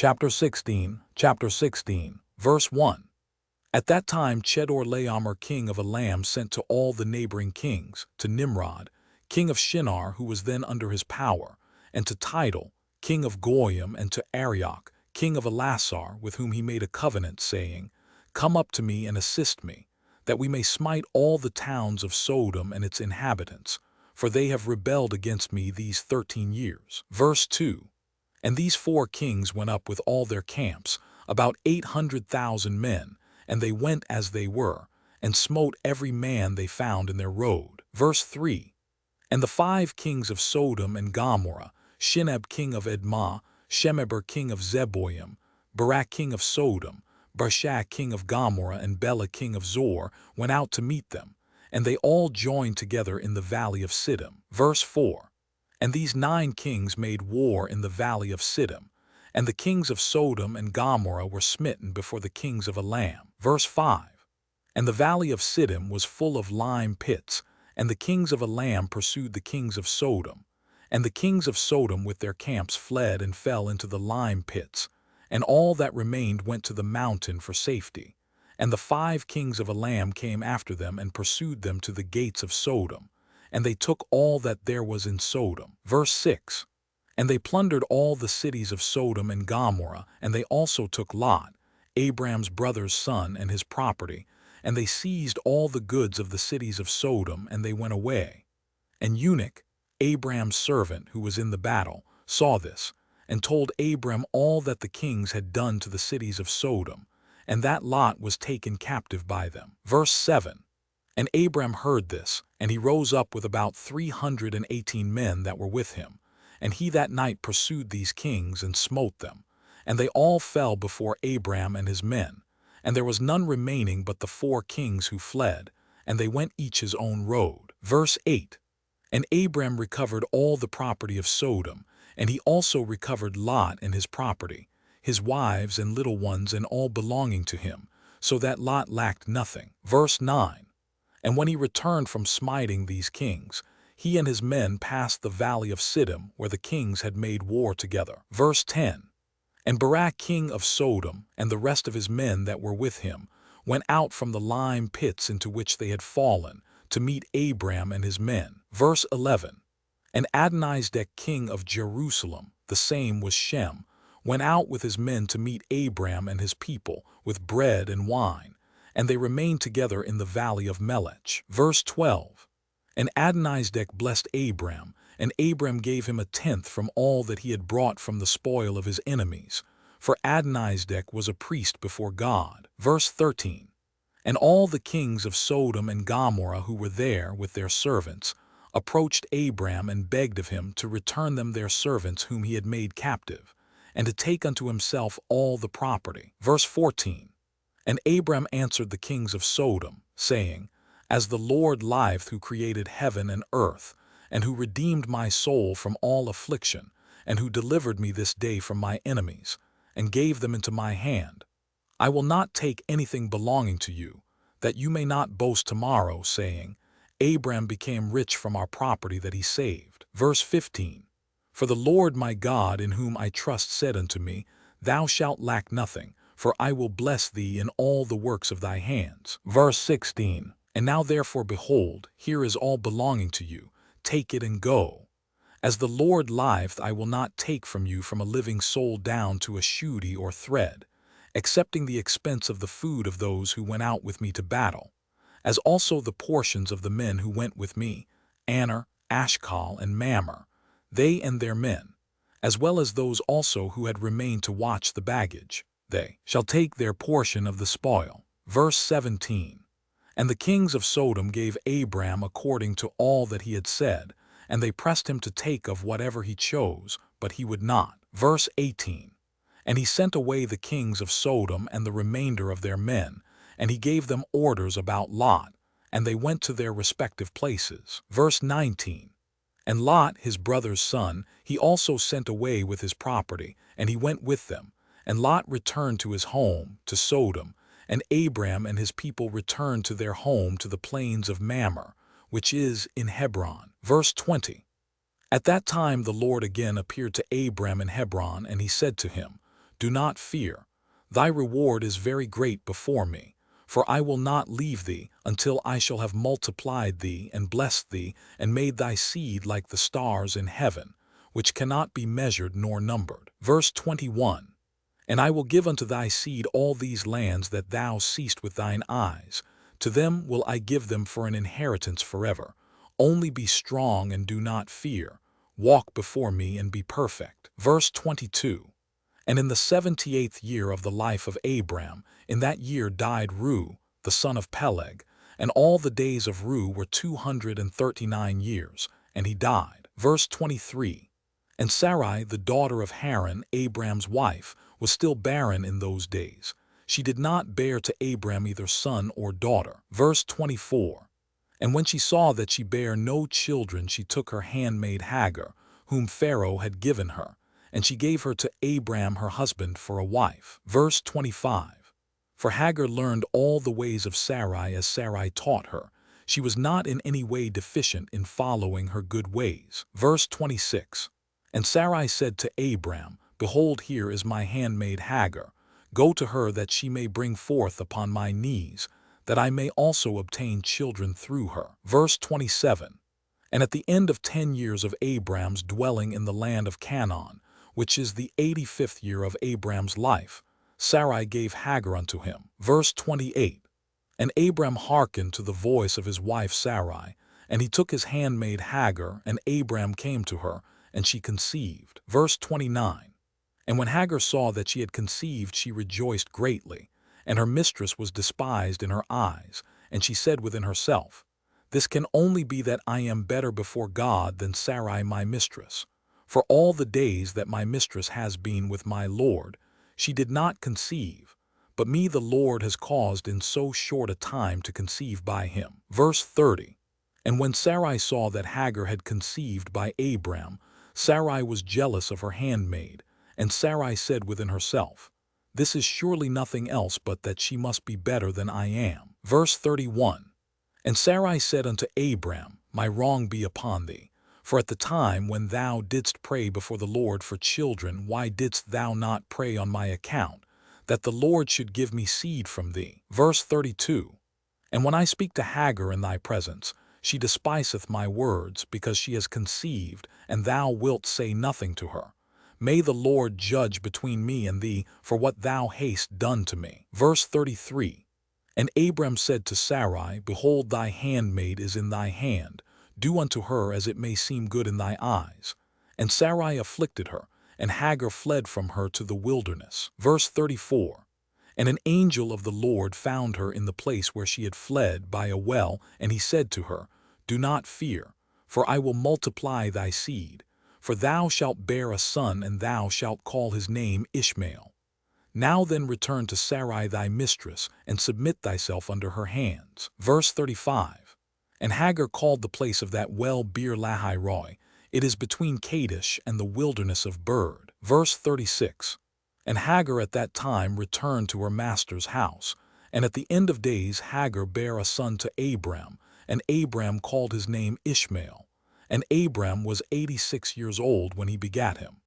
Chapter 16, verse 1. At that time Chedorlaomer king of Elam sent to all the neighboring kings, to Nimrod, king of Shinar, who was then under his power, and to Tidal, king of Goyim, and to Arioch, king of Elasar, with whom he made a covenant, saying, Come up to me and assist me, that we may smite all the towns of Sodom and its inhabitants, for they have rebelled against me these 13 years. Verse 2. And these 4 kings went up with all their camps, about 800,000 men, and they went as they were, and smote every man they found in their road. Verse 3. And the 5 kings of Sodom and Gomorrah, Shinab king of Edmah, Shemeber king of Zeboim, Barak king of Sodom, Barshak king of Gomorrah, and Bela king of Zor, went out to meet them, and they all joined together in the valley of Siddim. Verse 4. And these 9 kings made war in the valley of Siddim, and the kings of Sodom and Gomorrah were smitten before the kings of Elam. Verse 5. And the valley of Siddim was full of lime pits, and the kings of Elam pursued the kings of Sodom. And the kings of Sodom with their camps fled and fell into the lime pits, and all that remained went to the mountain for safety. And the 5 kings of Elam came after them and pursued them to the gates of Sodom, and they took all that there was in Sodom. Verse 6. And they plundered all the cities of Sodom and Gomorrah, and they also took Lot, Abram's brother's son, and his property, and they seized all the goods of the cities of Sodom, and they went away. And Eunuch, Abram's servant, who was in the battle, saw this, and told Abram all that the kings had done to the cities of Sodom, and that Lot was taken captive by them. Verse 7. And Abram heard this, and he rose up with about 318 men that were with him, and he that night pursued these kings and smote them, and they all fell before Abram and his men, and there was none remaining but the 4 kings who fled, and they went each his own road. Verse 8. And Abram recovered all the property of Sodom, and he also recovered Lot and his property, his wives and little ones, and all belonging to him, so that Lot lacked nothing. Verse 9. And when he returned from smiting these kings, he and his men passed the valley of Siddim, where the kings had made war together. Verse 10. And Barak king of Sodom, and the rest of his men that were with him, went out from the lime pits into which they had fallen, to meet Abram and his men. Verse 11. And Adonizedek king of Jerusalem, the same was Shem, went out with his men to meet Abram and his people, with bread and wine, and they remained together in the valley of Melech. Verse 12. And Adonizedek blessed Abram, and Abram gave him 1/10 from all that he had brought from the spoil of his enemies, for Adonizedek was a priest before God. Verse 13. And all the kings of Sodom and Gomorrah who were there with their servants approached Abram and begged of him to return them their servants whom he had made captive, and to take unto himself all the property. Verse 14. And Abram answered the kings of Sodom, saying, As the Lord liveth, who created heaven and earth, and who redeemed my soul from all affliction, and who delivered me this day from my enemies, and gave them into my hand, I will not take anything belonging to you, that you may not boast tomorrow, saying, Abram became rich from our property that he saved. Verse 15. For the Lord my God, in whom I trust, said unto me, Thou shalt lack nothing, for I will bless thee in all the works of thy hands. Verse 16. And now therefore, behold, here is all belonging to you, take it and go. As the Lord liveth, I will not take from you from a living soul down to a shuti or thread, excepting the expense of the food of those who went out with me to battle, as also the portions of the men who went with me, Aner, Ashcal, and Mamre, they and their men, as well as those also who had remained to watch the baggage. They shall take their portion of the spoil. Verse 17. And the kings of Sodom gave Abram according to all that he had said, and they pressed him to take of whatever he chose, but he would not. Verse 18. And he sent away the kings of Sodom and the remainder of their men, and he gave them orders about Lot, and they went to their respective places. Verse 19. And Lot, his brother's son, he also sent away with his property, and he went with them. And Lot returned to his home, to Sodom, and Abram and his people returned to their home to the plains of Mamre, which is in Hebron. Verse 20. At that time the Lord again appeared to Abram in Hebron, and he said to him, "Do not fear. Thy reward is very great before me. For I will not leave thee until I shall have multiplied thee and blessed thee and made thy seed like the stars in heaven, which cannot be measured nor numbered." Verse 21. "And I will give unto thy seed all these lands that thou seest with thine eyes. To them will I give them for an inheritance forever. Only be strong and do not fear. Walk before me and be perfect." Verse 22. "And in the 78th year of the life of Abram, in that year died Ru, the son of Peleg, and all the days of Ru were 239 years, and he died." Verse 23. "And Sarai, the daughter of Haran, Abram's wife, was still barren in those days. She did not bear to Abram either son or daughter." Verse 24. "And when she saw that she bare no children, she took her handmaid Hagar, whom Pharaoh had given her, and she gave her to Abram her husband for a wife." Verse 25. "For Hagar learned all the ways of Sarai as Sarai taught her. She was not in any way deficient in following her good ways." Verse 26. "And Sarai said to Abram, Behold, here is my handmaid Hagar. Go to her that she may bring forth upon my knees, that I may also obtain children through her." Verse 27. "And at the end of 10 years of Abram's dwelling in the land of Canaan, which is the 85th year of Abram's life, Sarai gave Hagar unto him." Verse 28. "And Abram hearkened to the voice of his wife Sarai, and he took his handmaid Hagar, and Abram came to her, and she conceived." Verse 29. "And when Hagar saw that she had conceived, she rejoiced greatly, and her mistress was despised in her eyes, and she said within herself, This can only be that I am better before God than Sarai my mistress. For all the days that my mistress has been with my Lord, she did not conceive, but me the Lord has caused in so short a time to conceive by him." Verse 30. "And when Sarai saw that Hagar had conceived by Abram, Sarai was jealous of her handmaid, and Sarai said within herself, This is surely nothing else but that she must be better than I am." Verse 31. "And Sarai said unto Abram, My wrong be upon thee. For at the time when thou didst pray before the Lord for children, why didst thou not pray on my account, that the Lord should give me seed from thee?" Verse 32. "And when I speak to Hagar in thy presence, she despiseth my words, because she has conceived, and thou wilt say nothing to her. May the Lord judge between me and thee for what thou hast done to me." Verse 33. "And Abram said to Sarai, Behold, thy handmaid is in thy hand. Do unto her as it may seem good in thy eyes. And Sarai afflicted her, and Hagar fled from her to the wilderness." Verse 34. "And an angel of the Lord found her in the place where she had fled by a well, and he said to her, Do not fear, for I will multiply thy seed. For thou shalt bear a son, and thou shalt call his name Ishmael. Now then return to Sarai thy mistress, and submit thyself under her hands." Verse 35. "And Hagar called the place of that well Beer-lahai-roi. It is between Kadesh and the wilderness of Bird." Verse 36. "And Hagar at that time returned to her master's house. And at the end of days Hagar bare a son to Abram, and Abram called his name Ishmael. And Abram was 86 years old when he begat him."